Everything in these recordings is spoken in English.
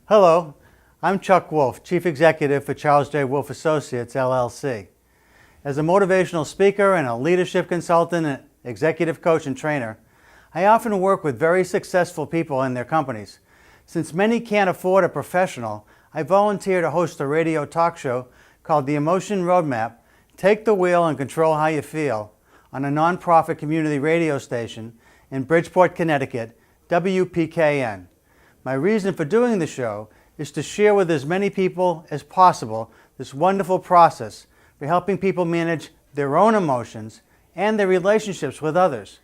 Hello, I'm Chuck Wolf, Chief Executive for Charles J. Wolf Associates, LLC. As a motivational speaker and a leadership consultant and executive coach and trainer, I often work with very successful people in their companies. Since many can't afford a professional, I volunteer to host a radio talk show called The Emotion Roadmap, Take the Wheel and Control How You Feel, on a nonprofit community radio station in Bridgeport, Connecticut, WPKN. My reason for doing the show is to share with as many people as possible this wonderful process for helping people manage their own emotions and their relationships with others.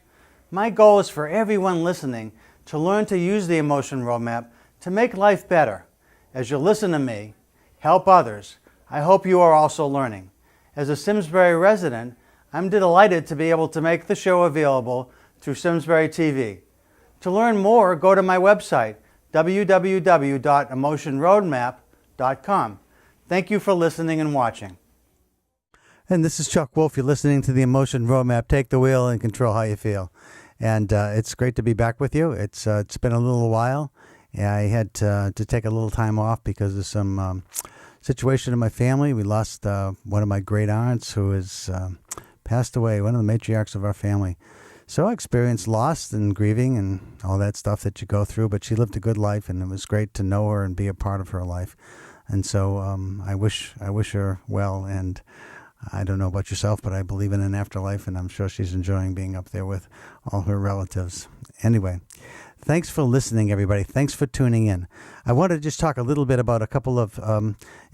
My goal is for everyone listening to learn to use the Emotion Roadmap to make life better. As you listen to me, help others, I hope you are also learning. As a Simsbury resident, I'm delighted to be able to make the show available through Simsbury TV. To learn more, go to my website, www.emotionroadmap.com. Thank you for listening and watching. And this is Chuck Wolf. You're listening to the Emotion Roadmap. Take the wheel and control how you feel. And it's great to be back with you. It's been a little while. I had to take a little time off because of some situation in my family. We lost one of my great aunts who has passed away, one of the matriarchs of our family. So I experienced loss and grieving and all that stuff that you go through, but she lived a good life, and it was great to know her and be a part of her life. And so I wish her well, and I don't know about yourself, but I believe in an afterlife, and I'm sure she's enjoying being up there with all her relatives. Anyway, thanks for listening, everybody. Thanks for tuning in. I want to just talk a little bit about a couple of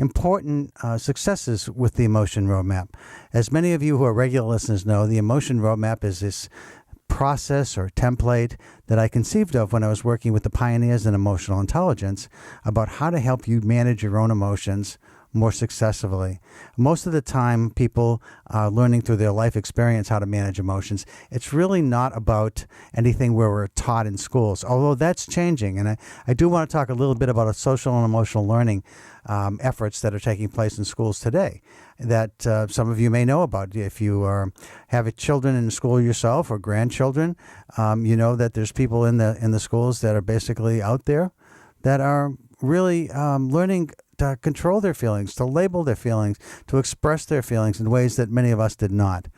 important successes with the Emotion Roadmap. As many of you who are regular listeners know, the Emotion Roadmap is this process or template that I conceived of when I was working with the pioneers in emotional intelligence about how to help you manage your own emotions more successfully. Most of the time, people are learning through their life experience how to manage emotions. It's really not about anything where we're taught in schools, although that's changing. And I do want to talk a little bit about a social and emotional learning efforts that are taking place in schools today that some of you may know about. If you have children in school yourself or grandchildren, you know that there's people in the schools that are basically out there that are really learning to control their feelings, to label their feelings, to express their feelings in ways that many of us did not.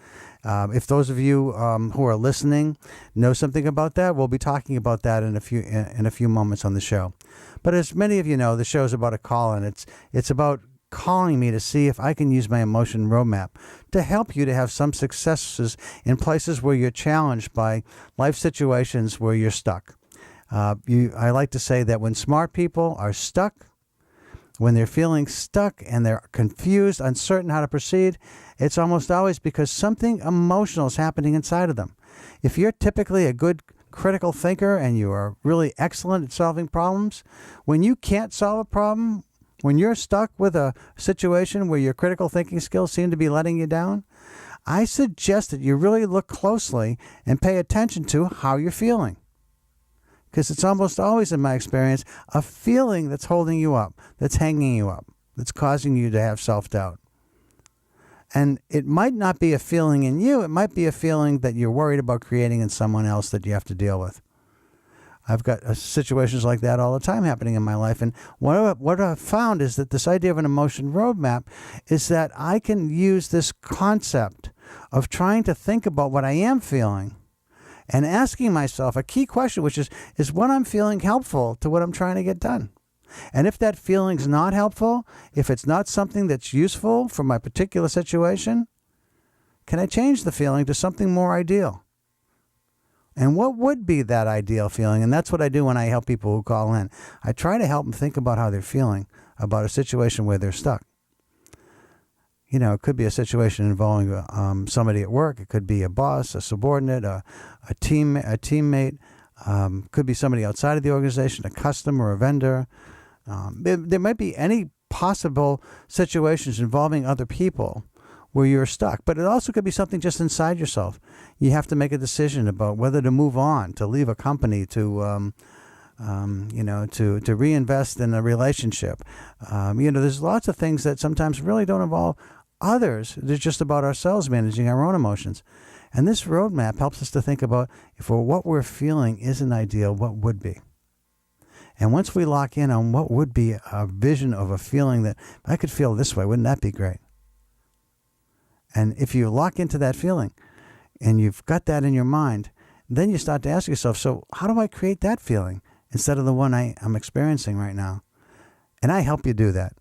If those of you who are listening know something about that, we'll be talking about that in a few moments on the show. But as many of you know, the show is about a call-in. It's about calling me to see if I can use my Emotion Roadmap to help you to have some successes in places where you're challenged by life situations where you're stuck. I like to say that when smart people are stuck, when they're feeling stuck and they're confused, uncertain how to proceed, it's almost always because something emotional is happening inside of them. If you're typically a good critical thinker and you are really excellent at solving problems, when you can't solve a problem, when you're stuck with a situation where your critical thinking skills seem to be letting you down, I suggest that you really look closely and pay attention to how you're feeling. Because it's almost always, in my experience, a feeling that's holding you up, that's hanging you up, that's causing you to have self-doubt. And it might not be a feeling in you. It might be a feeling that you're worried about creating in someone else that you have to deal with. I've got situations like that all the time happening in my life. And what I've found is that this idea of an Emotion Roadmap is that I can use this concept of trying to think about what I am feeling and asking myself a key question, which is what I'm feeling helpful to what I'm trying to get done? And if that feeling's not helpful, if it's not something that's useful for my particular situation, can I change the feeling to something more ideal? And what would be that ideal feeling? And that's what I do when I help people who call in. I try to help them think about how they're feeling about a situation where they're stuck. You know, it could be a situation involving somebody at work. It could be a boss, a subordinate, a teammate. Could be somebody outside of the organization, a customer, a vendor. There might be any possible situations involving other people where you're stuck. But it also could be something just inside yourself. You have to make a decision about whether to move on, to leave a company, to reinvest in a relationship. There's lots of things that sometimes really don't involve others. They're just about ourselves managing our own emotions. And this roadmap helps us to think about if what we're feeling isn't ideal, what would be? And once we lock in on what would be a vision of a feeling that I could feel this way, wouldn't that be great? And if you lock into that feeling and you've got that in your mind, then you start to ask yourself, so how do I create that feeling instead of the one I'm experiencing right now? And I help you do that.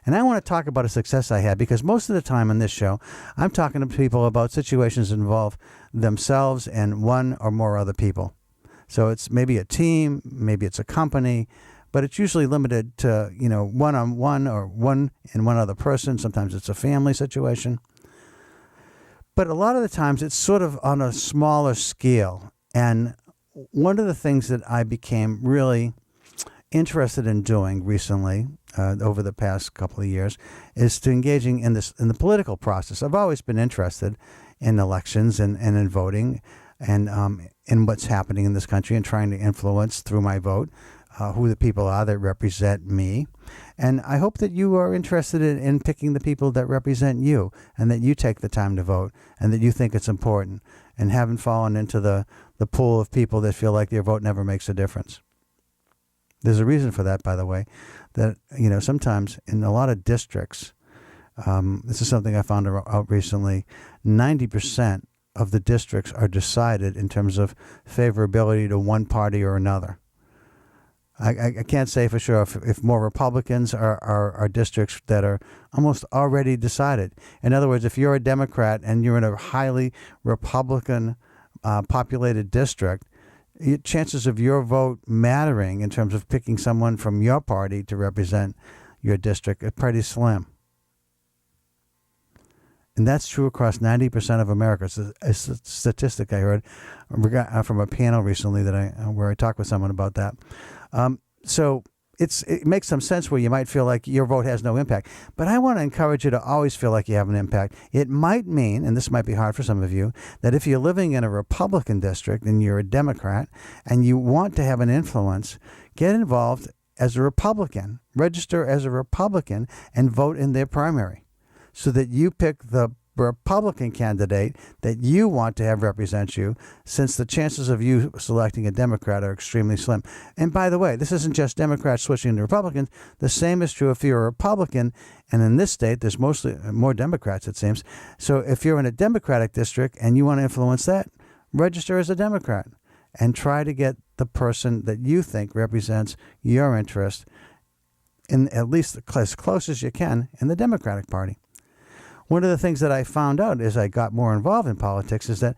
And I want to talk about a success I had, because most of the time on this show, I'm talking to people about situations that involve themselves and one or more other people. So it's maybe a team, maybe it's a company, but it's usually limited to, one-on-one or one and one other person. Sometimes it's a family situation. But a lot of the times it's sort of on a smaller scale. And one of the things that I became really interested in doing recently, over the past couple of years, is to engaging in the political process. I've always been interested in elections and in voting and in what's happening in this country, and trying to influence through my vote who the people are that represent me. And I hope that you are interested in picking the people that represent you, and that you take the time to vote, and that you think it's important, and haven't fallen into the pool of people that feel like their vote never makes a difference. There's a reason for that, by the way, that, sometimes in a lot of districts, this is something I found out recently, 90% of the districts are decided in terms of favorability to one party or another. I can't say for sure if more Republicans are districts that are almost already decided. In other words, if you're a Democrat and you're in a highly Republican populated district, chances of your vote mattering in terms of picking someone from your party to represent your district are pretty slim. And that's true across 90% of America. It's a statistic I heard from a panel recently where I talked with someone about that. So it makes some sense where you might feel like your vote has no impact. But I want to encourage you to always feel like you have an impact. It might mean, and this might be hard for some of you, that if you're living in a Republican district and you're a Democrat and you want to have an influence, get involved as a Republican, register as a Republican, and vote in their primary, so that you pick the Republican candidate that you want to have represent you, since the chances of you selecting a Democrat are extremely slim. And by the way, this isn't just Democrats switching to Republicans. The same is true if you're a Republican, and in this state, there's mostly more Democrats, it seems. So if you're in a Democratic district and you want to influence that, register as a Democrat and try to get the person that you think represents your interest, in at least as close as you can, in the Democratic Party. One of the things that I found out as I got more involved in politics is that,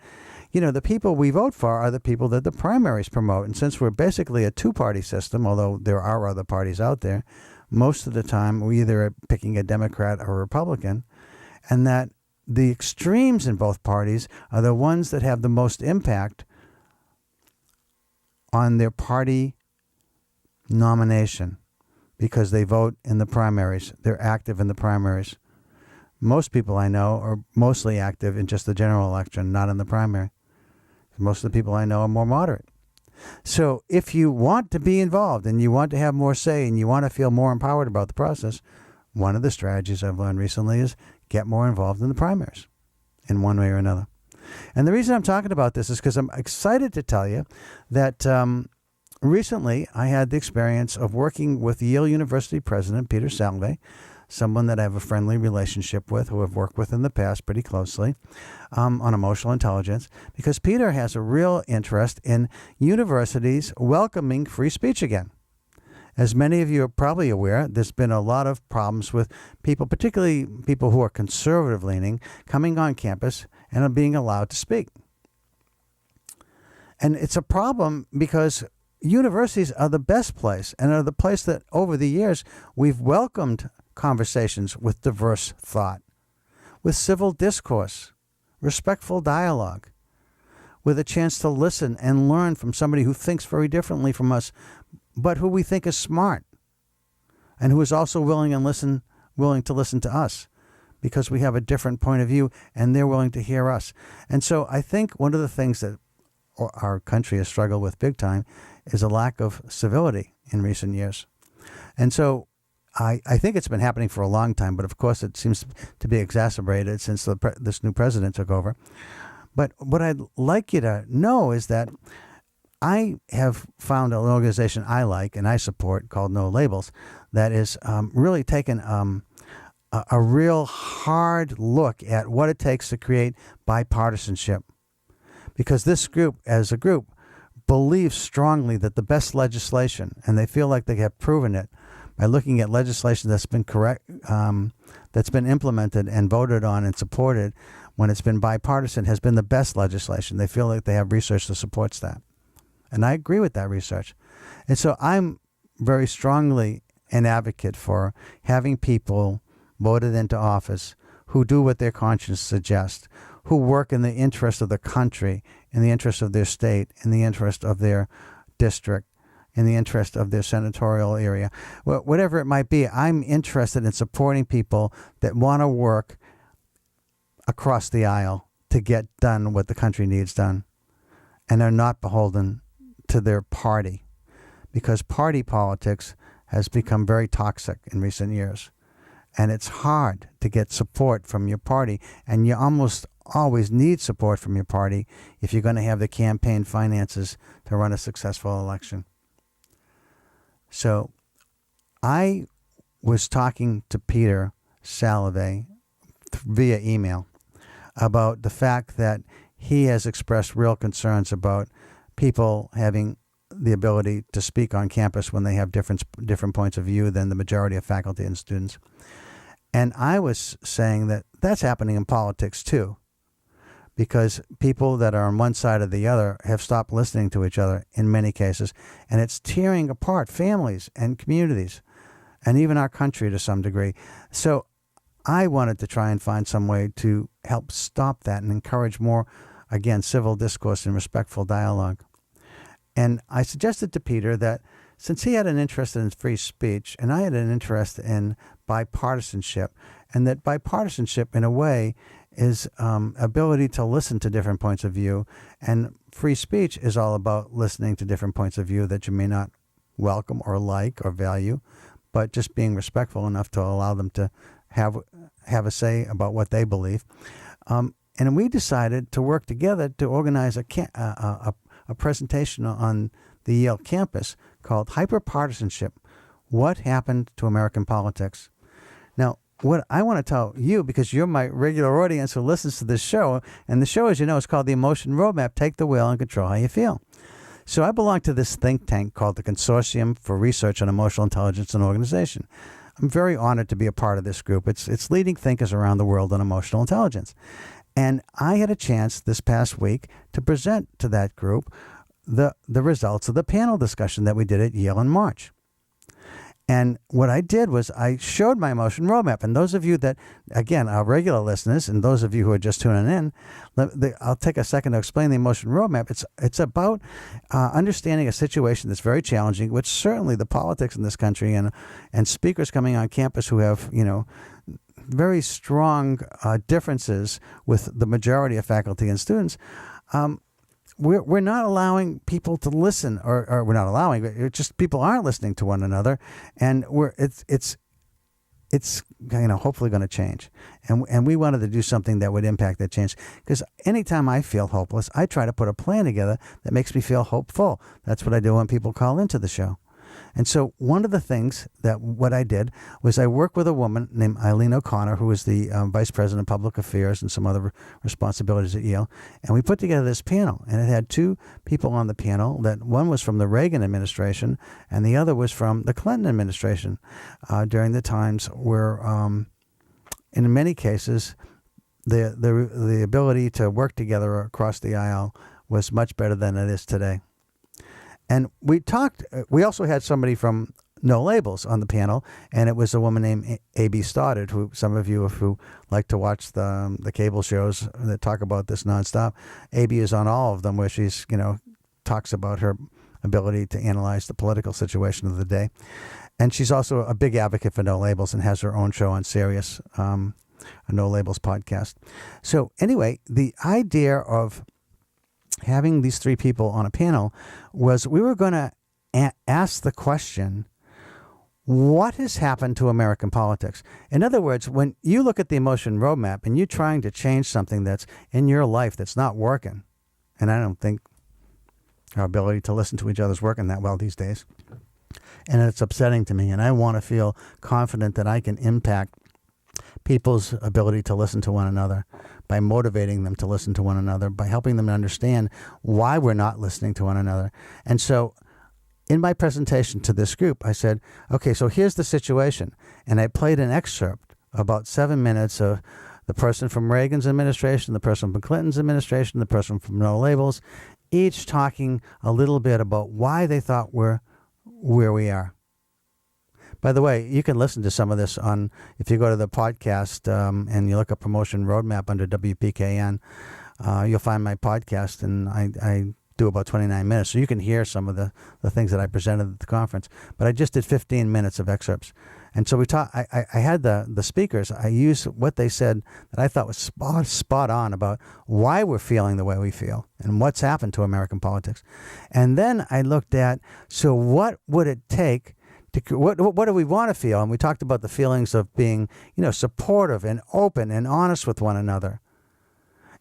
the people we vote for are the people that the primaries promote. And since we're basically a two-party system, although there are other parties out there, most of the time we either are picking a Democrat or a Republican, and that the extremes in both parties are the ones that have the most impact on their party nomination, because they vote in the primaries. They're active in the primaries. Most people I know are mostly active in just the general election, not in the primary. Most of the people I know are more moderate. So if you want to be involved and you want to have more say and you want to feel more empowered about the process, one of the strategies I've learned recently is get more involved in the primaries in one way or another. And the reason I'm talking about this is because I'm excited to tell you that recently I had the experience of working with Yale University President Peter Salovey, someone that I have a friendly relationship with, who I've worked with in the past pretty closely, on emotional intelligence, because Peter has a real interest in universities welcoming free speech again. As many of you are probably aware, there's been a lot of problems with people, particularly people who are conservative-leaning, coming on campus and are being allowed to speak. And it's a problem because universities are the best place, and are the place that over the years we've welcomed conversations with diverse thought, with civil discourse, respectful dialogue, with a chance to listen and learn from somebody who thinks very differently from us, but who we think is smart, and who is also willing to listen to us, because we have a different point of view and they're willing to hear us. And so I think one of the things that our country has struggled with big time is a lack of civility in recent years. And so I think it's been happening for a long time, but of course it seems to be exacerbated since this new president took over. But what I'd like you to know is that I have found an organization I like and I support called No Labels that is really taken a real hard look at what it takes to create bipartisanship. Because this group, as a group, believes strongly that the best legislation, and they feel like they have proven it by looking at legislation that's been that's been implemented and voted on and supported when it's been bipartisan, has been the best legislation. They feel like they have research that supports that. And I agree with that research. And so I'm very strongly an advocate for having people voted into office who do what their conscience suggests, who work in the interest of the country, in the interest of their state, in the interest of their district, in the interest of their senatorial area. Whatever it might be, I'm interested in supporting people that want to work across the aisle to get done what the country needs done. And are not beholden to their party, because party politics has become very toxic in recent years. And it's hard to get support from your party, and you almost always need support from your party if you're going to have the campaign finances to run a successful election. So I was talking to Peter Salovey via email about the fact that he has expressed real concerns about people having the ability to speak on campus when they have different points of view than the majority of faculty and students. And I was saying that that's happening in politics too, because people that are on one side or the other have stopped listening to each other in many cases, and it's tearing apart families and communities and even our country to some degree. So I wanted to try and find some way to help stop that and encourage more, again, civil discourse and respectful dialogue. And I suggested to Peter that since he had an interest in free speech and I had an interest in bipartisanship, and that bipartisanship in a way is ability to listen to different points of view, and free speech is all about listening to different points of view that you may not welcome or like or value, but just being respectful enough to allow them to have a say about what they believe. And we decided to work together to organize a presentation on the Yale campus called Hyperpartisanship: What Happened to American Politics? Now, what I want to tell you, because you're my regular audience who listens to this show, and the show, as you know, is called The Emotion Roadmap: Take the Wheel and Control How You Feel. So I belong to this think tank called the Consortium for Research on Emotional Intelligence and Organization. I'm very honored to be a part of this group. It's leading thinkers around the world on emotional intelligence. And I had a chance this past week to present to that group the results of the panel discussion that we did at Yale in March. And what I did was I showed my emotion roadmap. And those of you that, again, are regular listeners, and those of you who are just tuning in, I'll take a second to explain the emotion roadmap. It's about understanding a situation that's very challenging, which certainly the politics in this country and speakers coming on campus who have, very strong differences with the majority of faculty and students. We're not allowing people to listen, or we're not allowing, it's just people aren't listening to one another, and it's hopefully going to change, and we wanted to do something that would impact that change, because anytime I feel hopeless, I try to put a plan together that makes me feel hopeful. That's what I do when people call into the show. And so one of the things what I did was I worked with a woman named Eileen O'Connor, who was the Vice President of Public Affairs and some other responsibilities at Yale. And we put together this panel, and it had two people on the panel. That one was from the Reagan administration, and the other was from the Clinton administration during the times where, in many cases, the ability to work together across the aisle was much better than it is today. And we also had somebody from No Labels on the panel, and it was a woman named A.B. Stoddard, who some of you who like to watch the cable shows that talk about this nonstop. A.B. is on all of them, where she's, talks about her ability to analyze the political situation of the day. And she's also a big advocate for No Labels and has her own show on Sirius, a No Labels podcast. So anyway, the idea of having these three people on a panel was we were going to ask the question, what has happened to American politics? In other words, when you look at the emotion roadmap and you're trying to change something that's in your life that's not working, and I don't think Our ability to listen to each other's working that well these days. And it's upsetting to me. And I want to feel confident that I can impact people's ability to listen to one another by motivating them to listen to one another, by helping them to understand why we're not listening to one another. And so in my presentation to this group, I said, okay, so here's the situation. And I played an excerpt, about 7 minutes, of the person from Reagan's administration, the person from Clinton's administration, the person from No Labels, each talking a little bit about why they thought we're where we are. By the way, you can listen to some of this on, if you go to the podcast and you look up Promotion Roadmap under WPKN, you'll find my podcast, and I do about 29 minutes. So you can hear some of the things that I presented at the conference. But I just did 15 minutes of excerpts. And so I had the speakers, I used what they said that I thought was spot on about why we're feeling the way we feel and what's happened to American politics. And then I looked at, so what would it take to, what do we want to feel? And we talked about the feelings of being, supportive and open and honest with one another.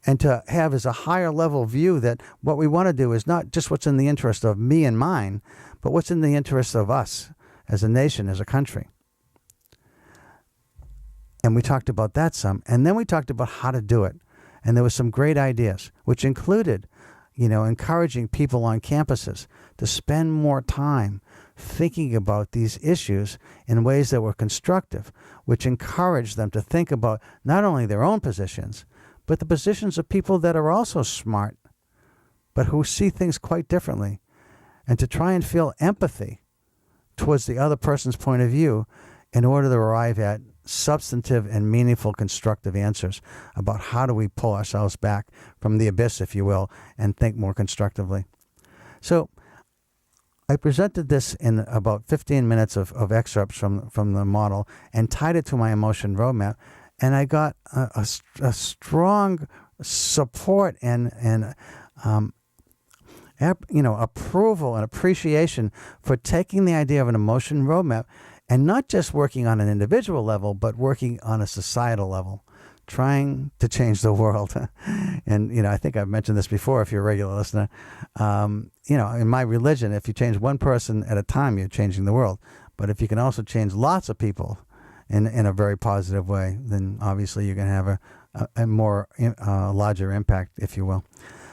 And to have as a higher level view that what we want to do is not just what's in the interest of me and mine, but what's in the interest of us as a nation, as a country. And we talked about that some. And then we talked about how to do it. And there were some great ideas, which included, encouraging people on campuses to spend more time thinking about these issues in ways that were constructive, which encouraged them to think about not only their own positions, but the positions of people that are also smart, but who see things quite differently, and to try and feel empathy towards the other person's point of view in order to arrive at substantive and meaningful constructive answers about how do we pull ourselves back from the abyss, if you will, and think more constructively. So I presented this in about 15 minutes of excerpts from the model and tied it to my emotion roadmap, and I got a strong support and approval and appreciation for taking the idea of an emotion roadmap and not just working on an individual level, but working on a societal level, trying to change the world. And, I think I've mentioned this before if you're a regular listener. In my religion, if you change one person at a time, you're changing the world. But if you can also change lots of people in a very positive way, then obviously you're going to have a more larger impact, if you will.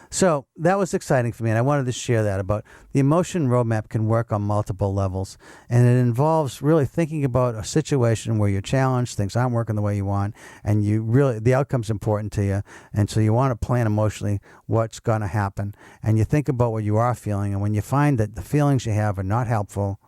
So that was exciting for me, and I wanted to share that about the emotion roadmap can work on multiple levels, and it involves really thinking about a situation where you're challenged, things aren't working the way you want, and the outcome's important to you, and so you want to plan emotionally what's going to happen, and you think about what you are feeling, and when you find that the feelings you have are not helpful,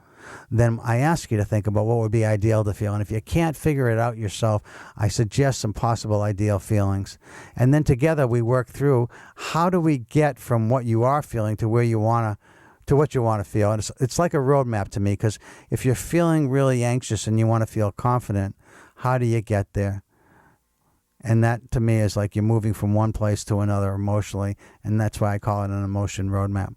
then I ask you to think about what would be ideal to feel. And if you can't figure it out yourself, I suggest some possible ideal feelings. And then together we work through how do we get from what you are feeling to where you want to what you want to feel. And it's like a roadmap to me, because if you're feeling really anxious and you want to feel confident, how do you get there? And that to me is like you're moving from one place to another emotionally, and that's why I call it an emotion roadmap.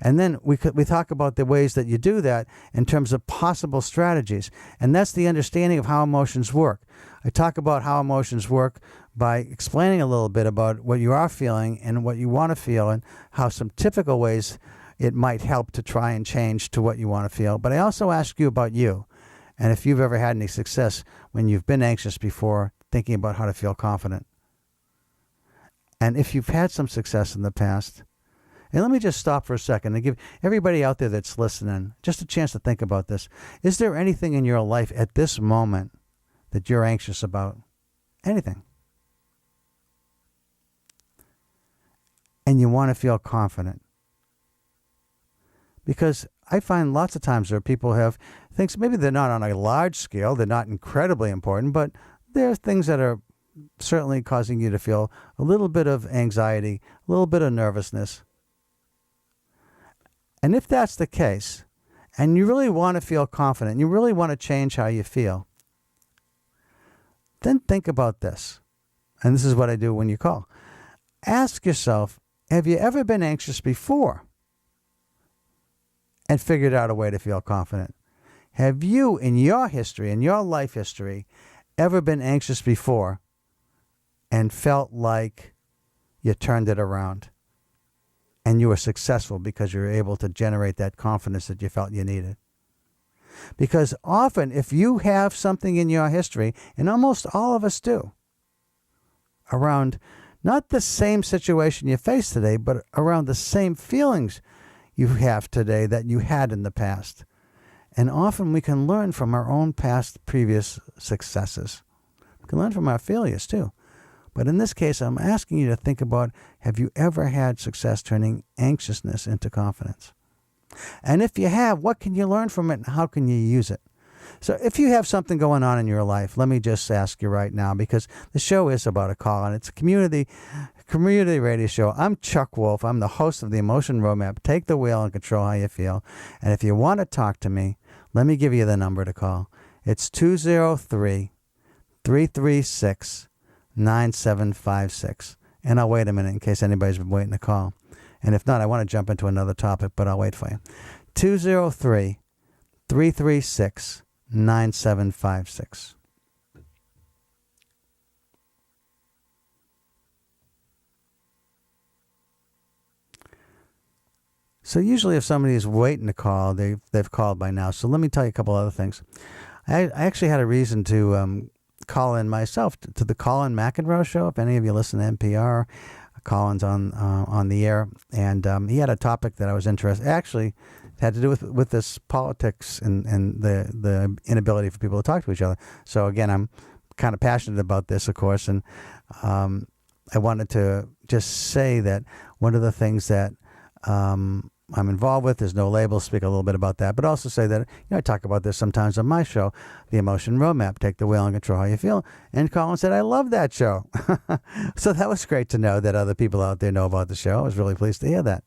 And then we talk about the ways that you do that in terms of possible strategies. And that's the understanding of how emotions work. I talk about how emotions work by explaining a little bit about what you are feeling and what you want to feel, and how some typical ways it might help to try and change to what you want to feel. But I also ask you about you, and if you've ever had any success when you've been anxious before, thinking about how to feel confident. And if you've had some success in the past. And let me just stop for a second and give everybody out there that's listening just a chance to think about this. Is there anything in your life at this moment that you're anxious about? Anything. And you want to feel confident. Because I find lots of times there are people who have things, maybe they're not on a large scale, they're not incredibly important, but there are things that are certainly causing you to feel a little bit of anxiety, a little bit of nervousness. And if that's the case, and you really want to feel confident, you really want to change how you feel, then think about this. And this is what I do when you call. Ask yourself, have you ever been anxious before and figured out a way to feel confident? Have you, in your history, in your life history, ever been anxious before and felt like you turned it around and you were successful because you were able to generate that confidence that you felt you needed. Because often, if you have something in your history, and almost all of us do, around not the same situation you face today, but around the same feelings you have today that you had in the past. And often we can learn from our own past previous successes. We can learn from our failures too. But in this case, I'm asking you to think about, have you ever had success turning anxiousness into confidence? And if you have, what can you learn from it and how can you use it? So if you have something going on in your life, let me just ask you right now, because the show is about a call and it's a community radio show. I'm Chuck Wolf. I'm the host of the Emotion Roadmap. Take the wheel and control how you feel. And if you want to talk to me, let me give you the number to call. It's 203-336-9756. And I'll wait a minute in case anybody's been waiting to call. And if not, I want to jump into another topic, but I'll wait for you. 203-336-9756. So usually if somebody is waiting to call, they've called by now. So let me tell you a couple other things. I actually had a reason to call in myself to the Colin McEnroe show. If any of you listen to NPR, Colin's on the air, and he had a topic that I was interested. Actually, it had to do with this politics and the inability for people to talk to each other. So again, I'm kind of passionate about this, of course, and I wanted to just say that one of the things that I'm involved with, there's no label, speak a little bit about that, but also say that, I talk about this sometimes on my show, The Emotion Roadmap, Take the Wheel and Control How You Feel. And Colin said, I love that show. So that was great to know that other people out there know about the show. I was really pleased to hear that.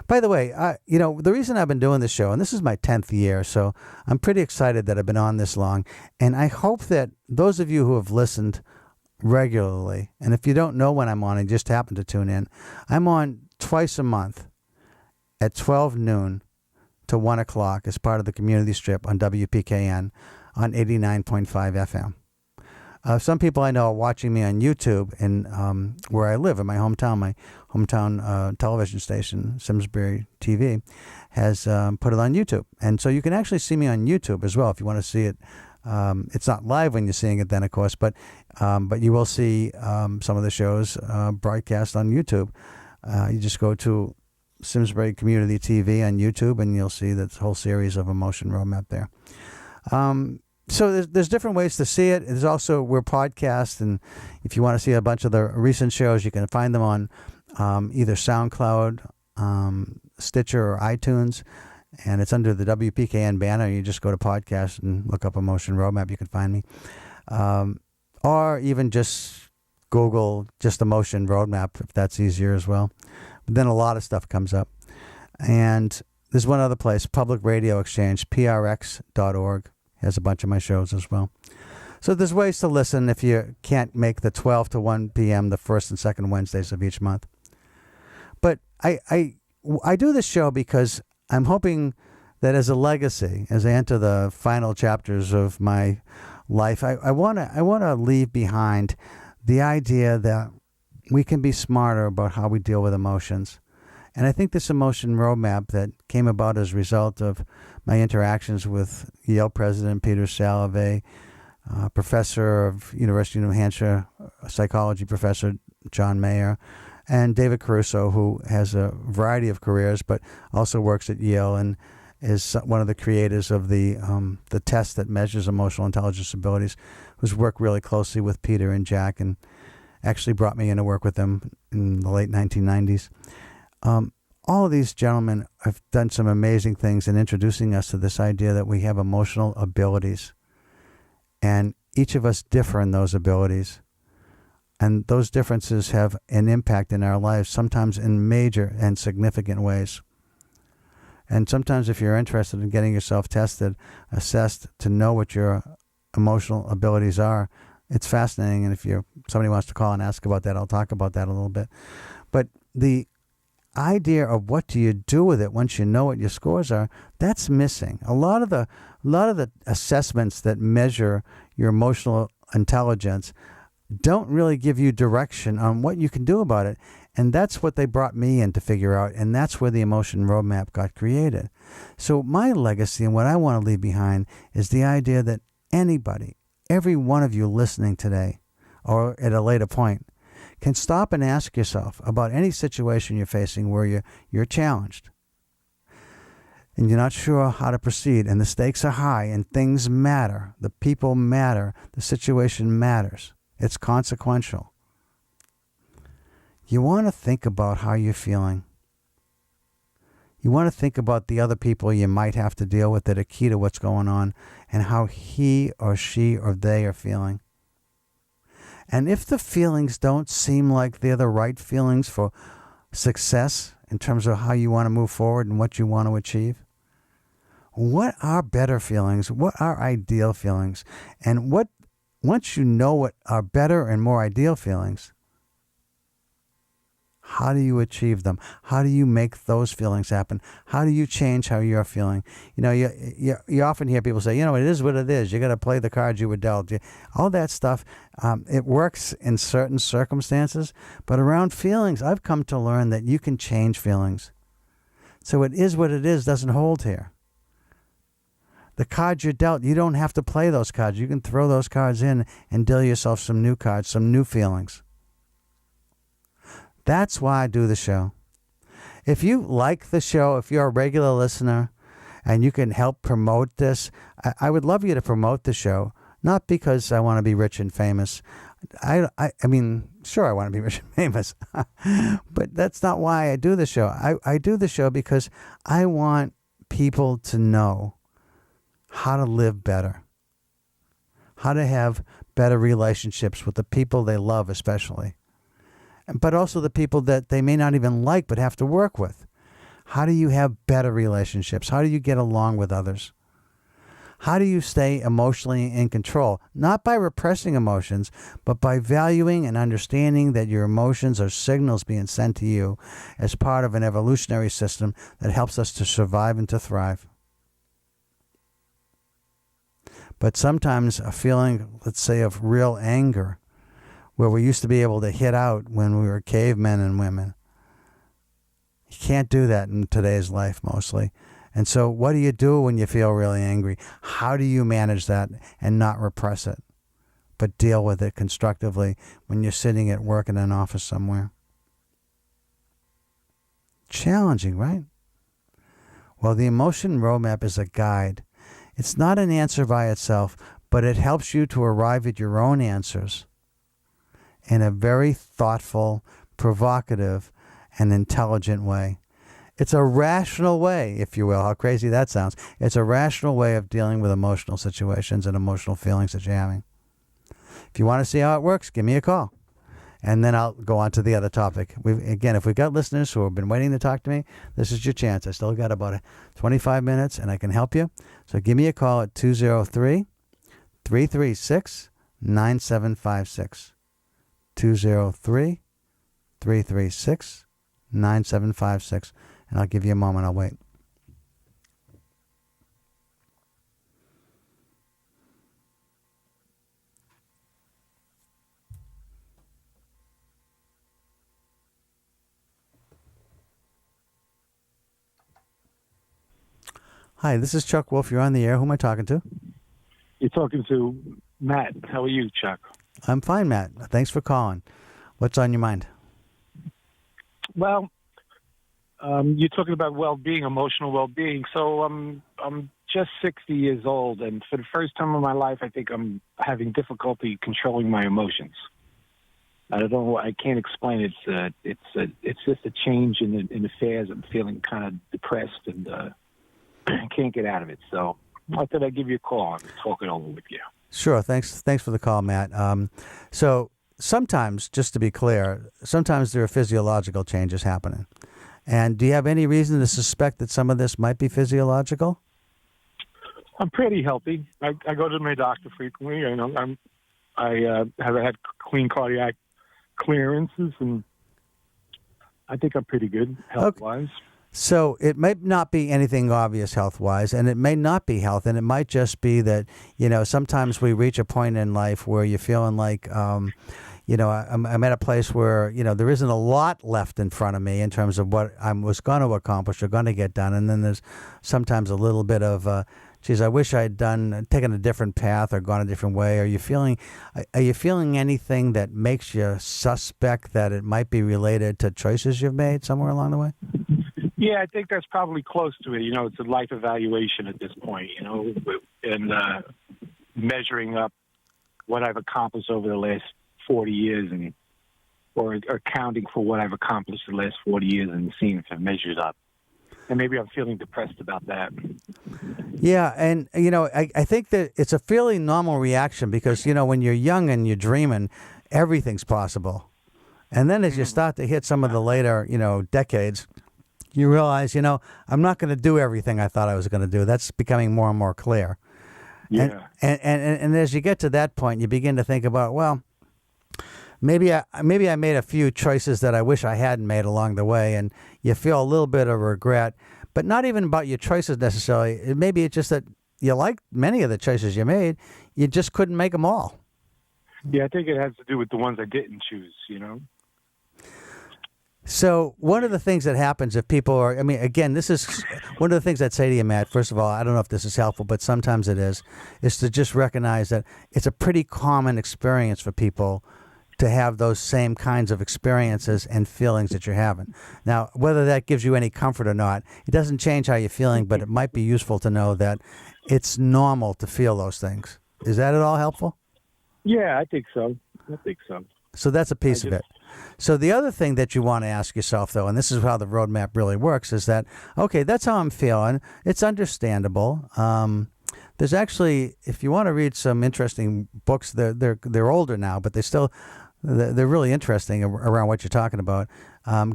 By the way, the reason I've been doing this show, and this is my 10th year, so I'm pretty excited that I've been on this long. And I hope that those of you who have listened regularly, and if you don't know when I'm on and just happen to tune in, I'm on twice a month at 12 noon to 1 o'clock as part of the Community Strip on WPKN on 89.5 FM. Some people I know are watching me on YouTube in where I live in my hometown television station, Simsbury TV, has put it on YouTube. And so you can actually see me on YouTube as well if you want to see it. It's not live when you're seeing it then, of course, but you will see some of the shows broadcast on YouTube. You just go to Simsbury Community TV on YouTube, and you'll see that whole series of Emotion Roadmap there. So there's different ways to see it. There's also, we're podcast, and if you want to see a bunch of the recent shows, you can find them on either SoundCloud, Stitcher, or iTunes, and it's under the WPKN banner. You just go to podcast and look up Emotion Roadmap. You can find me. Or even just Google just Emotion Roadmap, if that's easier as well. But then a lot of stuff comes up. And there's one other place, Public Radio Exchange, prx.org, has a bunch of my shows as well. So there's ways to listen if you can't make the 12 to 1 p.m. the first and second Wednesdays of each month. But I do this show because I'm hoping that as a legacy, as I enter the final chapters of my life, I want to leave behind the idea that we can be smarter about how we deal with emotions. And I think this Emotion Roadmap that came about as a result of my interactions with Yale President Peter Salovey, professor of University of New Hampshire, psychology professor John Mayer, and David Caruso, who has a variety of careers, but also works at Yale and is one of the creators of the test that measures emotional intelligence abilities, who's worked really closely with Peter and Jack and actually brought me in to work with them in the late 1990s. All of these gentlemen have done some amazing things in introducing us to this idea that we have emotional abilities. And each of us differ in those abilities. And those differences have an impact in our lives, sometimes in major and significant ways. And sometimes if you're interested in getting yourself tested, assessed to know what your emotional abilities are, it's fascinating. And if somebody wants to call and ask about that, I'll talk about that a little bit. But the idea of what do you do with it once you know what your scores are, that's missing. A lot of the assessments that measure your emotional intelligence don't really give you direction on what you can do about it. And that's what they brought me in to figure out, and that's where the Emotion Roadmap got created. So my legacy and what I want to leave behind is the idea that anybody, every one of you listening today, or at a later point, can stop and ask yourself about any situation you're facing where you're challenged and you're not sure how to proceed, and the stakes are high, and things matter, the people matter, the situation matters, it's consequential. You want to think about how you're feeling. You want to think about the other people you might have to deal with that are key to what's going on, and how he or she or they are feeling. And if the feelings don't seem like they're the right feelings for success in terms of how you want to move forward and what you want to achieve, what are better feelings? What are ideal feelings? And once you know what are better and more ideal feelings, how do you achieve them? How do you make those feelings happen? How do you change how you're feeling? You know, you often hear people say, it is what it is. You got to play the cards you were dealt. All that stuff, it works in certain circumstances, but around feelings, I've come to learn that you can change feelings. So it is what it is doesn't hold here. The cards you're dealt, you don't have to play those cards. You can throw those cards in and deal yourself some new cards, some new feelings. That's why I do the show. If you like the show, if you're a regular listener and you can help promote this, I would love you to promote the show. Not because I want to be rich and famous. I mean, sure, I want to be rich and famous. But that's not why I do the show. I do the show because I want people to know how to live better, how to have better relationships with the people they love especially, but also the people that they may not even like but have to work with. How do you have better relationships? How do you get along with others? How do you stay emotionally in control? Not by repressing emotions, but by valuing and understanding that your emotions are signals being sent to you as part of an evolutionary system that helps us to survive and to thrive. But sometimes a feeling, let's say, of real anger, where we used to be able to hit out when we were cavemen and women. You can't do that in today's life mostly. And so what do you do when you feel really angry? How do you manage that and not repress it, but deal with it constructively when you're sitting at work in an office somewhere? Challenging, right? Well, the Emotion Roadmap is a guide. It's not an answer by itself, but it helps you to arrive at your own answers in a very thoughtful, provocative, and intelligent way. It's a rational way, if you will, how crazy that sounds. It's a rational way of dealing with emotional situations and emotional feelings that you're having. If you want to see how it works, give me a call. And then I'll go on to the other topic. If we've got listeners who have been waiting to talk to me, this is your chance. I still got about 25 minutes and I can help you. So give me a call at 203-336-9756. 203-336-9756. And I'll give you a moment. I'll wait. Hi, this is Chuck Wolf. You're on the air. Who am I talking to? You're talking to Matt. How are you, Chuck? I'm fine, Matt. Thanks for calling. What's on your mind? Well, you're talking about well-being, emotional well-being. So I'm just 60 years old, and for the first time in my life, I think I'm having difficulty controlling my emotions. I don't know. I can't explain it. It's just a change in affairs. I'm feeling kind of depressed and can't get out of it. So I thought I'd give you a call and talk it over with you. Sure. Thanks for the call, Matt. So sometimes, just to be clear, sometimes there are physiological changes happening. And do you have any reason to suspect that some of this might be physiological? I'm pretty healthy. I go to my doctor frequently. I have had clean cardiac clearances, and I think I'm pretty good health-wise. Okay. So it may not be anything obvious health-wise, and it may not be health, and it might just be that, sometimes we reach a point in life where you're feeling like, I'm at a place where, there isn't a lot left in front of me in terms of what I was going to accomplish or going to get done. And then there's sometimes a little bit of, geez, I wish I'd taken a different path or gone a different way. Are you feeling anything that makes you suspect that it might be related to choices you've made somewhere along the way? Yeah, I think that's probably close to it. It's a life evaluation at this point, and measuring up what I've accomplished over the last 40 years or accounting for what I've accomplished the last 40 years and seeing if it measures up. And maybe I'm feeling depressed about that. Yeah, and, I think that it's a fairly normal reaction because, when you're young and you're dreaming, everything's possible. And then as you start to hit some of the later, decades, you realize, I'm not going to do everything I thought I was going to do. That's becoming more and more clear. Yeah. And as you get to that point, you begin to think about, well, maybe I made a few choices that I wish I hadn't made along the way, and you feel a little bit of regret, but not even about your choices necessarily. Maybe it's just that you like many of the choices you made, you just couldn't make them all. Yeah, I think it has to do with the ones I didn't choose, So one of the things that happens if people are, again, this is one of the things I'd say to you, Matt. First of all, I don't know if this is helpful, but sometimes it is to just recognize that it's a pretty common experience for people to have those same kinds of experiences and feelings that you're having. Now, whether that gives you any comfort or not, it doesn't change how you're feeling, but it might be useful to know that it's normal to feel those things. Is that at all helpful? Yeah, I think so. So that's a piece of it. So the other thing that you want to ask yourself, though, and this is how the roadmap really works, is that, okay, that's how I'm feeling. It's understandable. There's actually, if you want to read some interesting books, they're older now, but they're really interesting around what you're talking about.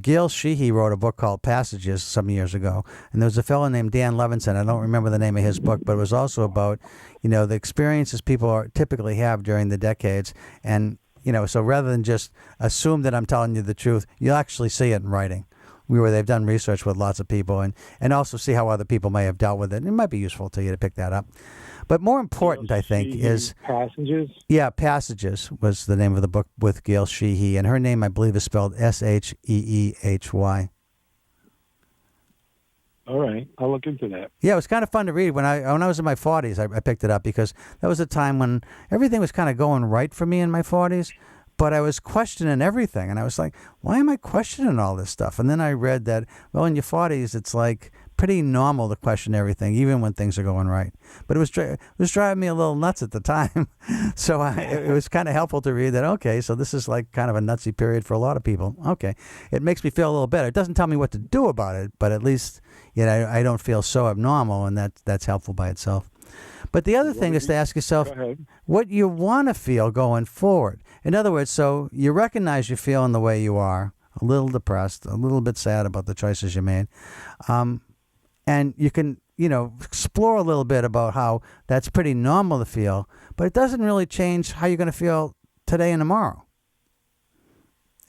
Gail Sheehy wrote a book called Passages some years ago, and there was a fellow named Dan Levinson. I don't remember the name of his book, but it was also about, the experiences people typically have during the decades, and so rather than just assume that I'm telling you the truth, you'll actually see it in writing, where they've done research with lots of people and also see how other people may have dealt with it. It might be useful to you to pick that up. But more important, I think, is... Passages? Yeah, Passages was the name of the book with Gail Sheehy, and her name, I believe, is spelled Sheehy. All right, I'll look into that. Yeah, it was kind of fun to read. When I was in my 40s, I picked it up because that was a time when everything was kind of going right for me in my 40s, but I was questioning everything. And I was like, why am I questioning all this stuff? And then I read that, well, in your 40s, it's like pretty normal to question everything, even when things are going right. But it was driving me a little nuts at the time. So it was kind of helpful to read that, okay, so this is like kind of a nutsy period for a lot of people. Okay. It makes me feel a little better. It doesn't tell me what to do about it, but at least I don't feel so abnormal, and that's helpful by itself. But the other thing is to ask yourself what you want to feel going forward. In other words, so you recognize you're feeling the way you are, a little depressed, a little bit sad about the choices you made. And you can, explore a little bit about how that's pretty normal to feel, but it doesn't really change how you're going to feel today and tomorrow.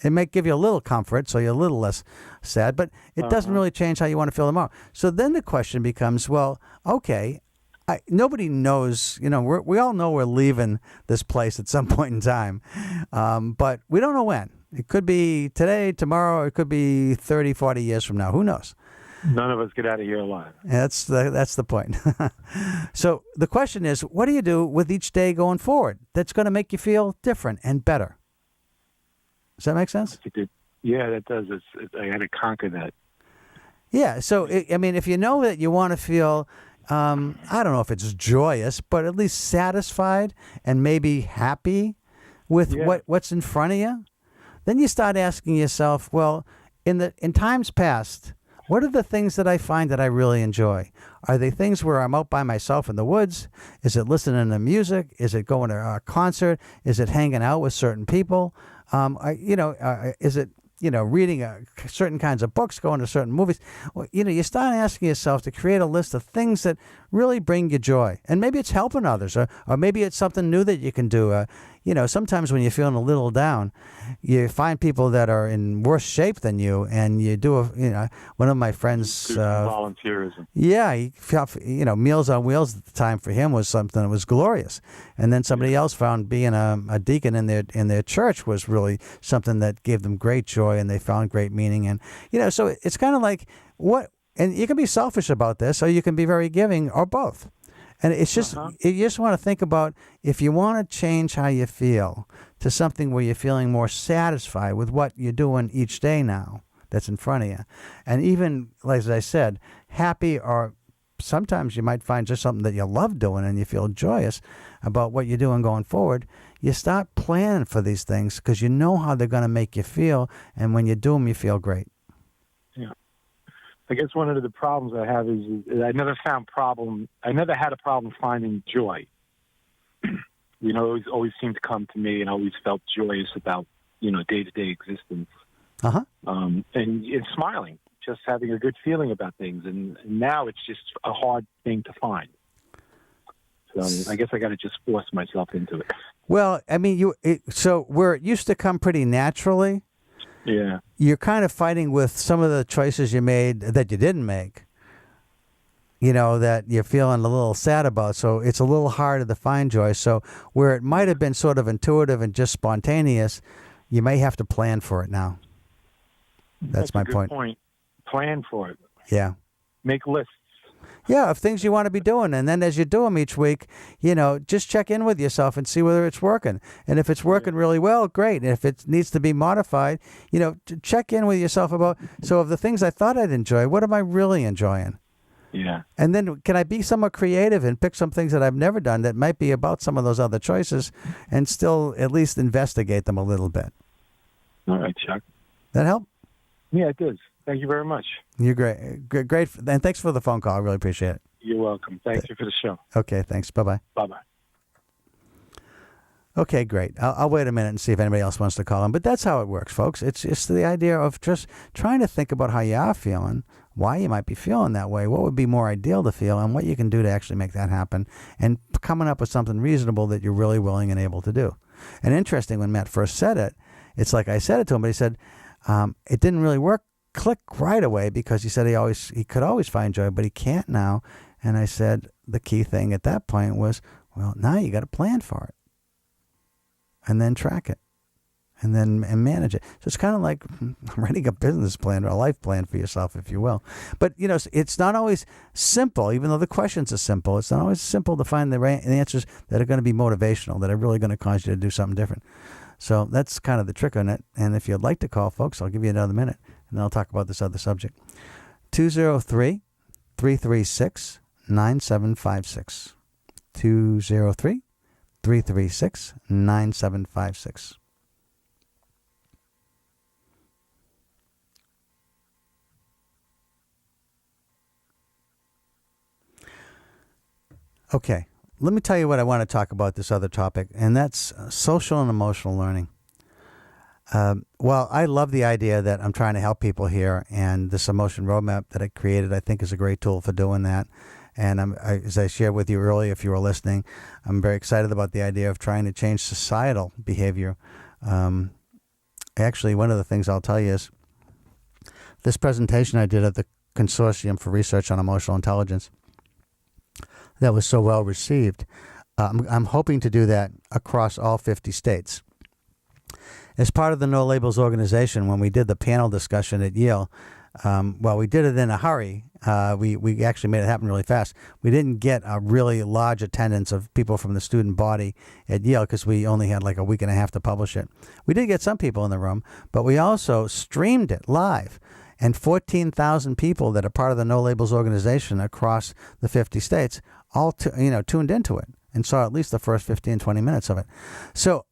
It might give you a little comfort, so you're a little less sad, but it doesn't really change how you want to feel tomorrow. So then the question becomes, well, okay, nobody knows, we all know we're leaving this place at some point in time, but we don't know when. It could be today, tomorrow, or it could be 30, 40 years from now. Who knows? None of us get out of here alive. That's the point. So the question is, what do you do with each day going forward that's going to make you feel different and better? Does that make sense? Yeah, that does. I had to conquer that. Yeah. So, if you know that you want to feel, I don't know if it's joyous, but at least satisfied and maybe happy with what's in front of you, then you start asking yourself, well, in times past, what are the things that I find that I really enjoy? Are they things where I'm out by myself in the woods? Is it listening to music? Is it going to a concert? Is it hanging out with certain people? Is it, reading certain kinds of books, going to certain movies? Well, you start asking yourself to create a list of things that really bring you joy. And maybe it's helping others, or maybe it's something new that you can do. sometimes when you're feeling a little down, you find people that are in worse shape than you, and you do one of my friends. Do some volunteerism. Yeah, he felt, Meals on Wheels at the time for him was something that was glorious, and then somebody else found being a deacon in their church was really something that gave them great joy, and they found great meaning. And so it's kind of like and you can be selfish about this, or you can be very giving, or both. And it's just you just want to think about, if you want to change how you feel to something where you're feeling more satisfied with what you're doing each day now that's in front of you, and even, like as I said, happy, or sometimes you might find just something that you love doing and you feel joyous about what you're doing going forward. You start planning for these things because you know how they're going to make you feel, and when you do them, you feel great. Yeah. I guess one of the problems I have is I never had a problem finding joy. It always seemed to come to me, and always felt joyous about, day-to-day existence. And smiling, just having a good feeling about things. And now it's just a hard thing to find. So I guess I got to just force myself into it. Well, I mean, so where it used to come pretty naturally, yeah, you're kind of fighting with some of the choices you made that you didn't make, that you're feeling a little sad about. So it's a little harder to find joy. So where it might have been sort of intuitive and just spontaneous, you may have to plan for it now. That's my a good point. Plan for it. Yeah. Make lists. Yeah, of things you want to be doing. And then as you do them each week, just check in with yourself and see whether it's working. And if it's working really well, great. And if it needs to be modified, check in with yourself about, so of the things I thought I'd enjoy, what am I really enjoying? Yeah. And then can I be somewhat creative and pick some things that I've never done that might be about some of those other choices, and still at least investigate them a little bit? All right, Chuck. That help? Yeah, it does. Thank you very much. You're great. Great. And thanks for the phone call. I really appreciate it. You're welcome. Thank you for the show. Okay, thanks. Bye-bye. Bye-bye. Okay, great. I'll wait a minute and see if anybody else wants to call in. But that's how it works, folks. It's the idea of just trying to think about how you are feeling, why you might be feeling that way, what would be more ideal to feel, and what you can do to actually make that happen, and coming up with something reasonable that you're really willing and able to do. And interesting, when Matt first said it, it's like I said it to him, but he said it didn't really click right away, because he said he could always find joy, but he can't now. And I said the key thing at that point was, well, now you got to plan for it, and then track it, and manage it. So it's kind of like writing a business plan or a life plan for yourself, if you will. But it's not always simple. Even though the questions are simple, it's not always simple to find the answers that are going to be motivational, that are really going to cause you to do something different. So that's kind of the trick on it. And if you'd like to call, folks, I'll give you another minute, and then I'll talk about this other subject. 203-336-9756. 203-336-9756. Okay, let me tell you what I want to talk about, this other topic, and that's social and emotional learning. Well, I love the idea that I'm trying to help people here, and this emotion roadmap that I created, I think, is a great tool for doing that. And as I shared with you earlier, if you were listening, I'm very excited about the idea of trying to change societal behavior. Actually, one of the things I'll tell you is this presentation I did at the Consortium for Research on Emotional Intelligence that was so well received. I'm hoping to do that across all 50 states. As part of the No Labels organization, when we did the panel discussion at Yale, we did it in a hurry. We actually made it happen really fast. We didn't get a really large attendance of people from the student body at Yale because we only had like a week and a half to publish it. We did get some people in the room, but we also streamed it live. And 14,000 people that are part of the No Labels organization across the 50 states all tuned into it and saw at least the first 15, 20 minutes of it. So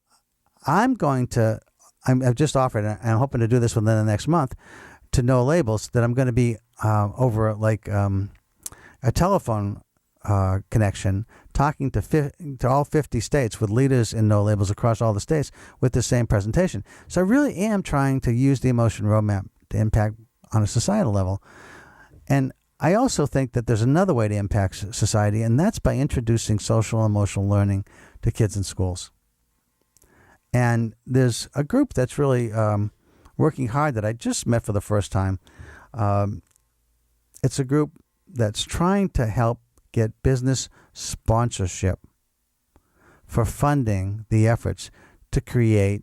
I've just offered, and I'm hoping to do this within the next month, to No Labels, that I'm going to be over a telephone connection, talking to all 50 states with leaders in No Labels across all the states with the same presentation. So I really am trying to use the emotion roadmap to impact on a societal level. And I also think that there's another way to impact society, and that's by introducing social and emotional learning to kids in schools. And there's a group that's really working hard that I just met for the first time. It's a group that's trying to help get business sponsorship for funding the efforts to create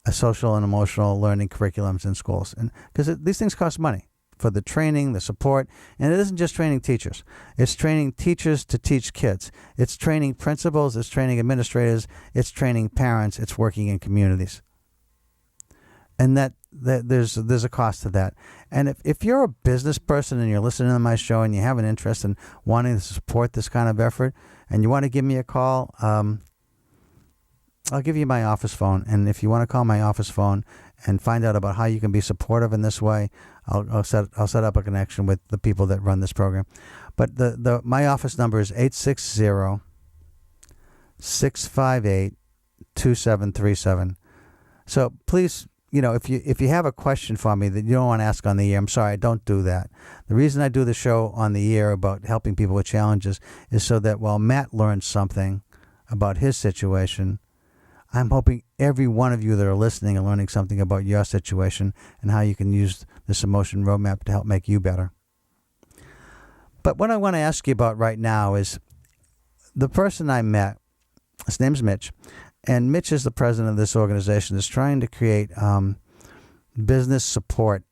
a social and emotional learning curriculums in schools. And because these things cost money for the training, the support, and it isn't just training teachers. It's training teachers to teach kids. It's training principals, it's training administrators, it's training parents, it's working in communities. And that there's a cost to that. And if you're a business person and you're listening to my show and you have an interest in wanting to support this kind of effort and you want to give me a call, I'll give you my office phone. And if you want to call my office phone and find out about how you can be supportive in this way, I'll set up a connection with the people that run this program. But my office number is 860-658-2737. So please, if you have a question for me that you don't want to ask on the air, I'm sorry, I don't do that. The reason I do the show on the air about helping people with challenges is so that while Matt learns something about his situation, I'm hoping every one of you that are listening are learning something about your situation and how you can use this emotion roadmap to help make you better. But what I want to ask you about right now is the person I met. His name's Mitch. And Mitch is the president of this organization that's trying to create business support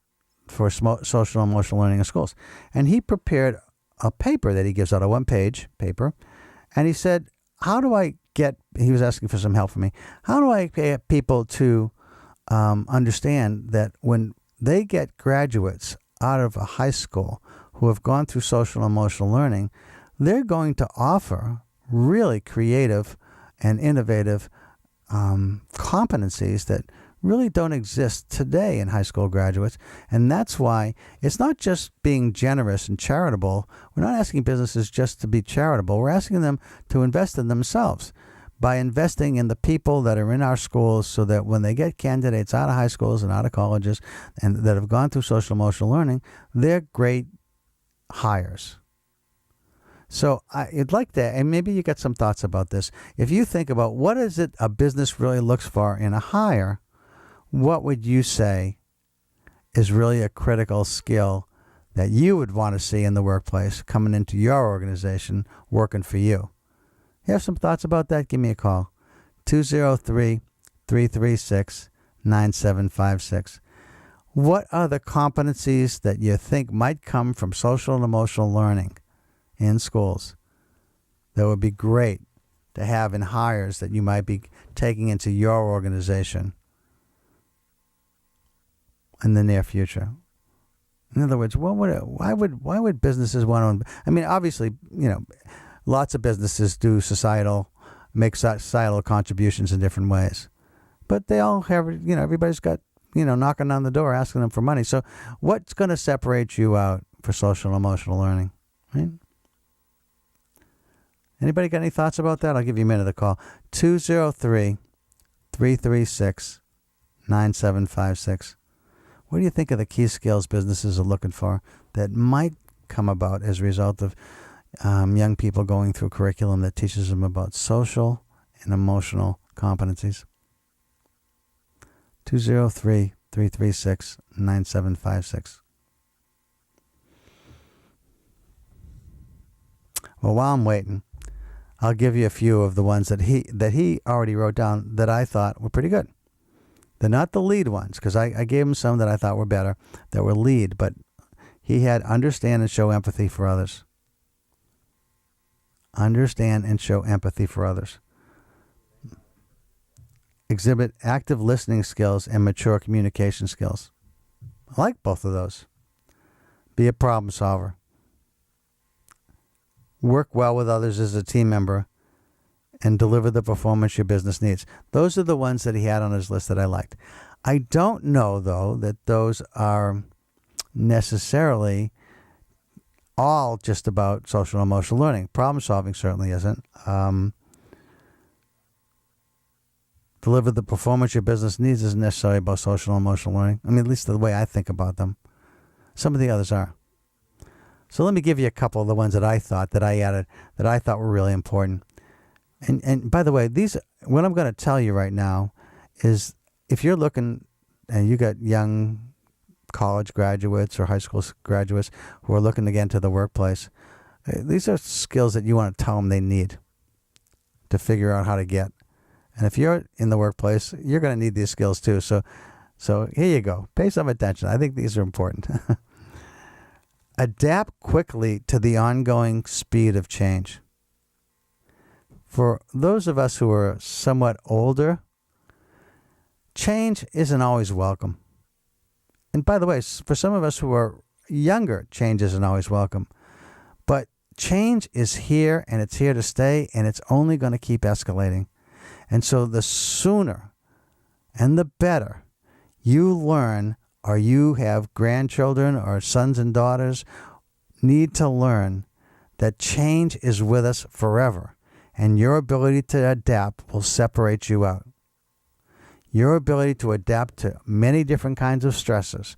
for social and emotional learning in schools. And he prepared a paper that he gives out, a one-page paper. And he said, he was asking for some help from me. How do I get people to understand that when they get graduates out of a high school who have gone through social and emotional learning, they're going to offer really creative and innovative competencies that really don't exist today in high school graduates. And that's why it's not just being generous and charitable. We're not asking businesses just to be charitable. We're asking them to invest in themselves by investing in the people that are in our schools so that when they get candidates out of high schools and out of colleges and that have gone through social emotional learning, they're great hires. So I'd like to, and maybe you got some thoughts about this. If you think about what is it a business really looks for in a hire, what would you say is really a critical skill that you would want to see in the workplace coming into your organization, working for you? You have some thoughts about that? Give me a call. 203-336-9756. What are the competencies that you think might come from social and emotional learning in schools that would be great to have in hires that you might be taking into your organization in the near future? In other words, why would businesses want to? I mean, obviously, lots of businesses do make societal contributions in different ways, but they all have, everybody's got, knocking on the door asking them for money. So, what's going to separate you out for social and emotional learning, right? Anybody got any thoughts about that? I'll give you a minute to call. 203-336-9756. What do you think of the key skills businesses are looking for that might come about as a result of young people going through curriculum that teaches them about social and emotional competencies? 203-336-9756. Well, while I'm waiting, I'll give you a few of the ones that he already wrote down that I thought were pretty good. They're not the lead ones, because I gave him some that I thought were better, that were lead, but he had understand and show empathy for others. Understand and show empathy for others. Exhibit active listening skills and mature communication skills. I like both of those. Be a problem solver. Work well with others as a team member and deliver the performance your business needs. Those are the ones that he had on his list that I liked. I don't know, though, that those are necessarily all just about social and emotional learning. Problem solving certainly isn't. Deliver the performance your business needs isn't necessarily about social and emotional learning. I mean, at least the way I think about them. Some of the others are. So let me give you a couple of the ones that I thought that I added that I thought were really important. And by the way, what I'm going to tell you right now is, if you're looking and you got young college graduates or high school graduates who are looking to get into the workplace, these are skills that you want to tell them they need to figure out how to get. And if you're in the workplace, you're going to need these skills too. So here you go. Pay some attention. I think these are important. Adapt quickly to the ongoing speed of change. For those of us who are somewhat older, change isn't always welcome. And by the way, for some of us who are younger, change isn't always welcome. But change is here, and it's here to stay, and it's only going to keep escalating. And so the sooner and the better you learn, or you have grandchildren or sons and daughters, need to learn that change is with us forever, and your ability to adapt will separate you out. Your ability to adapt to many different kinds of stresses,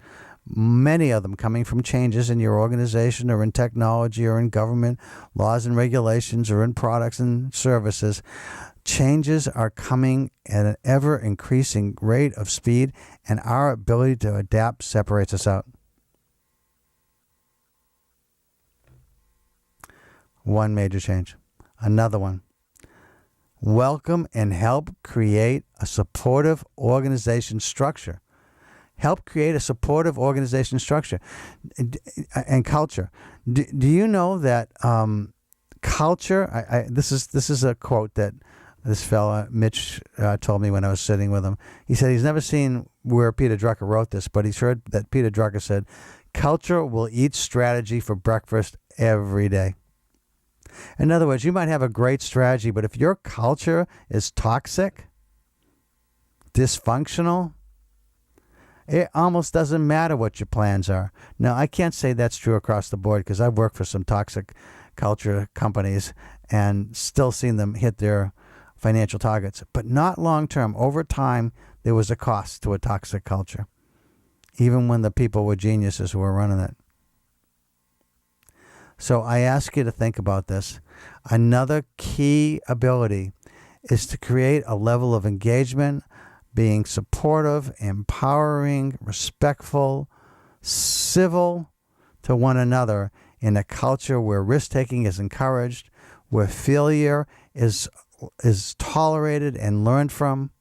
many of them coming from changes in your organization or in technology or in government laws and regulations or in products and services. Changes are coming at an ever increasing rate of speed, and our ability to adapt separates us out. One major change. Another one. Welcome and help create a supportive organization structure. Help create a supportive organization structure and culture. Do you know that culture? This is a quote that this fella Mitch told me when I was sitting with him. He said he's never seen where Peter Drucker wrote this, but he's heard that Peter Drucker said, "Culture will eat strategy for breakfast every day." In other words, you might have a great strategy, but if your culture is toxic, dysfunctional, it almost doesn't matter what your plans are. Now, I can't say that's true across the board, because I've worked for some toxic culture companies and still seen them hit their financial targets, but not long term. Over time, there was a cost to a toxic culture, even when the people were geniuses who were running it. So I ask you to think about this. Another key ability is to create a level of engagement, being supportive, empowering, respectful, civil to one another in a culture where risk-taking is encouraged, where failure is tolerated and learned from,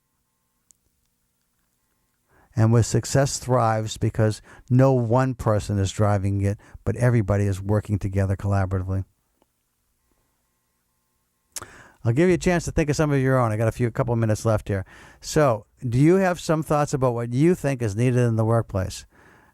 and where success thrives because no one person is driving it, but everybody is working together collaboratively. I'll give you a chance to think of some of your own. I got a couple of minutes left here. So, do you have some thoughts about what you think is needed in the workplace?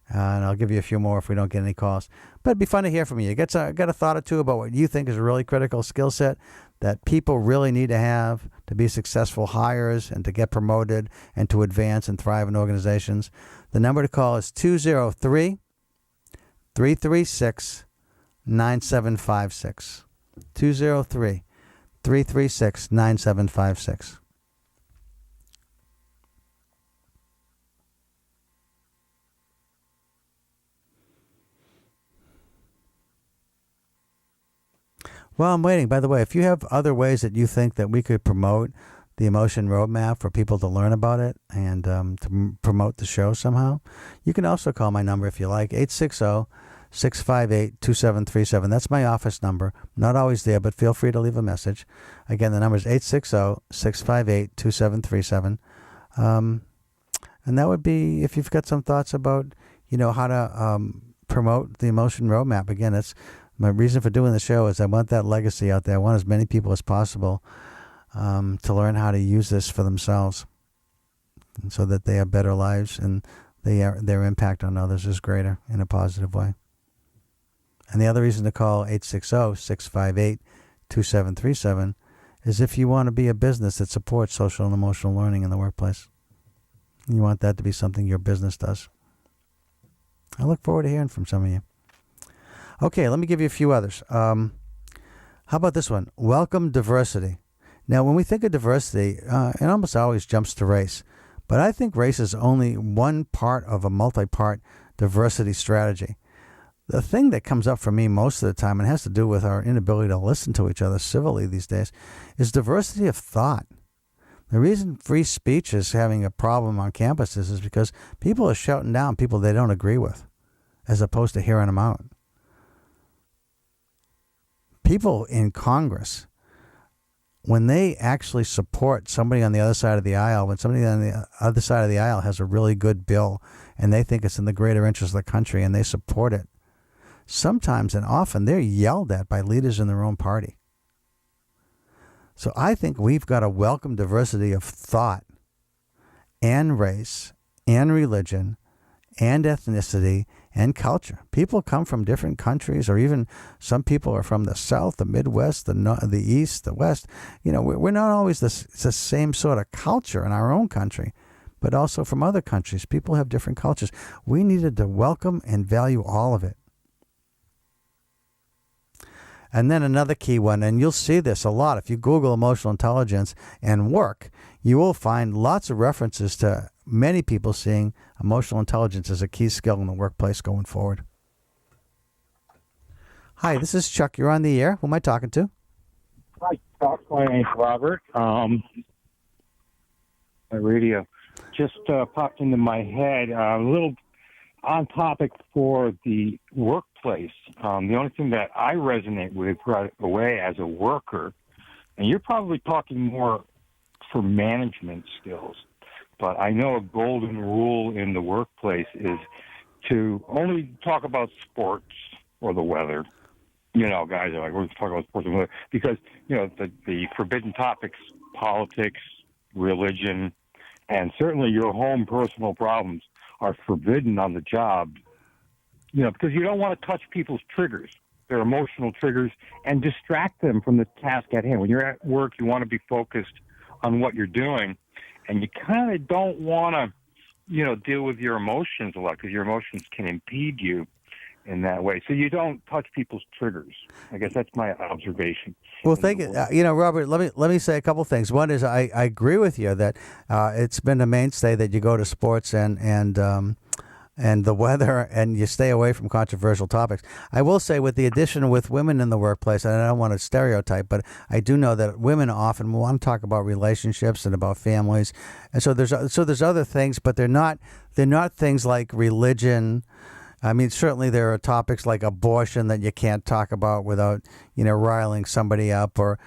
And I'll give you a few more if we don't get any calls. But it'd be fun to hear from you. Got a thought or two about what you think is a really critical skill set that people really need to have to be successful hires and to get promoted and to advance and thrive in organizations? The number to call is 203-336-9756. 203-336-9756. Well, I'm waiting. By the way, if you have other ways that you think that we could promote the Emotion Roadmap for people to learn about it and to promote the show somehow, you can also call my number if you like, 860-658-2737. That's my office number. Not always there, but feel free to leave a message. Again, the number is 860-658-2737. And that would be if you've got some thoughts about, how to promote the Emotion Roadmap. Again, it's my reason for doing the show is I want that legacy out there. I want as many people as possible to learn how to use this for themselves, and so that they have better lives and their impact on others is greater in a positive way. And the other reason to call 860-658-2737 is if you want to be a business that supports social and emotional learning in the workplace. You want that to be something your business does. I look forward to hearing from some of you. Okay, let me give you a few others. How about this one? Welcome diversity. Now, when we think of diversity, it almost always jumps to race. But I think race is only one part of a multi-part diversity strategy. The thing that comes up for me most of the time, and has to do with our inability to listen to each other civilly these days, is diversity of thought. The reason free speech is having a problem on campuses is because people are shouting down people they don't agree with, as opposed to hearing them out. People in Congress, when they actually support somebody on the other side of the aisle, when somebody on the other side of the aisle has a really good bill and they think it's in the greater interest of the country and they support it, sometimes and often they're yelled at by leaders in their own party. So I think we've got to welcome diversity of thought and race and religion and ethnicity and culture. People come from different countries, or even some people are from the South, the Midwest, the East, the West. We're not always the same sort of culture in our own country, but also from other countries. People have different cultures. We needed to welcome and value all of it. And then another key one, and you'll see this a lot. If you Google emotional intelligence and work, you will find lots of references to many people seeing emotional intelligence as a key skill in the workplace going forward. Hi, this is Chuck. You're on the air. Who am I talking to? Hi, Chuck. My name's Robert. My radio just popped into my head. A little on topic for the workplace. The only thing that I resonate with right away as a worker, and you're probably talking more for management skills, but I know a golden rule in the workplace is to only talk about sports or the weather. Guys are like, we're talking about sports and weather because, the forbidden topics, politics, religion, and certainly your home personal problems are forbidden on the job, because you don't want to touch people's triggers, their emotional triggers, and distract them from the task at hand. When you're at work, you want to be focused on what you're doing, and you kind of don't want to, deal with your emotions a lot because your emotions can impede you in that way. So you don't touch people's triggers. I guess that's my observation. Well, thank you. Robert, let me say a couple things. One is I agree with you that it's been a mainstay that you go to sports and the weather and you stay away from controversial topics. I will say with the addition with women in the workplace, and I don't want to stereotype, but I do know that women often want to talk about relationships and about families. And so there's other things, but they're not things like religion. I mean, certainly there are topics like abortion that you can't talk about without, riling somebody up, and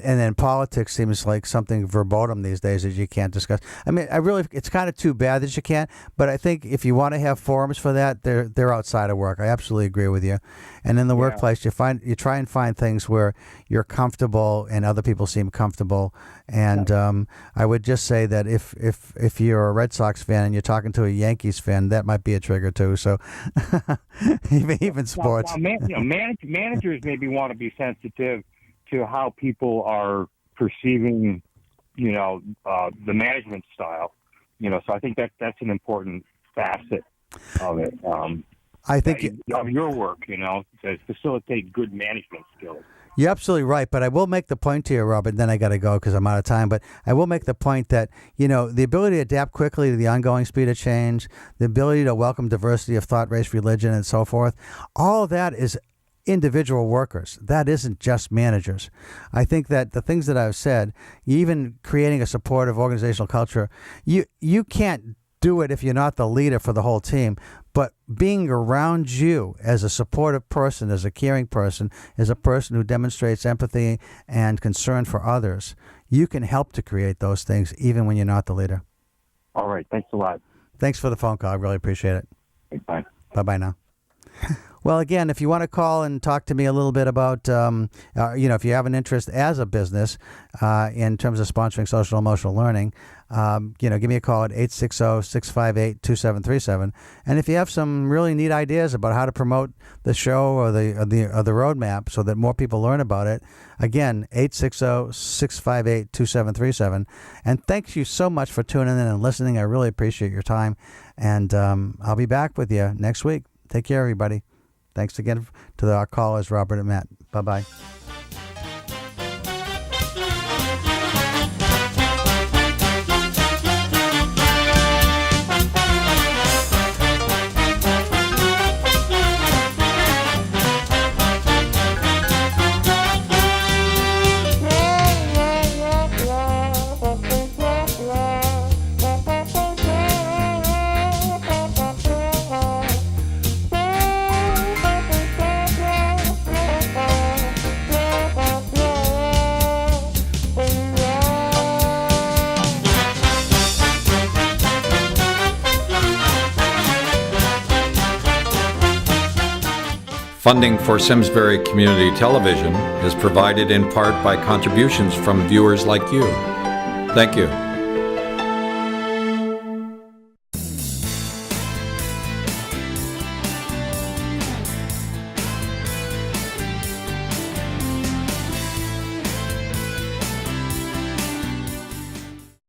then politics seems like something verboten these days that you can't discuss. I mean, it's kind of too bad that you can't, but I think if you want to have forums for that, they're outside of work. I absolutely agree with you. And in the workplace, you try and find things where you're comfortable and other people seem comfortable. And I would just say that if you're a Red Sox fan and you're talking to a Yankees fan, that might be a trigger too. So even sports. Managers maybe want to be sensitive to how people are perceiving, the management style. So I think that's an important facet of it. I think of your work, to facilitate good management skills. You're absolutely right, but I will make the point to you, Robert, then I got to go because I'm out of time, but I will make the point that, the ability to adapt quickly to the ongoing speed of change, the ability to welcome diversity of thought, race, religion, and so forth, all of that is individual workers. That isn't just managers. I think that the things that I've said, even creating a supportive organizational culture, you can't do it if you're not the leader for the whole team. But being around you as a supportive person, as a caring person, as a person who demonstrates empathy and concern for others, you can help to create those things even when you're not the leader. All right. Thanks a lot. Thanks for the phone call. I really appreciate it. Bye. Bye-bye now. Well, again, if you want to call and talk to me a little bit about, if you have an interest as a business in terms of sponsoring social emotional learning, give me a call at 860-658-2737. And if you have some really neat ideas about how to promote the show or the roadmap so that more people learn about it, again, 860-658-2737. And thank you so much for tuning in and listening. I really appreciate your time. And I'll be back with you next week. Take care, everybody. Thanks again to our callers, Robert and Matt. Bye-bye. Funding for Simsbury Community Television is provided in part by contributions from viewers like you. Thank you.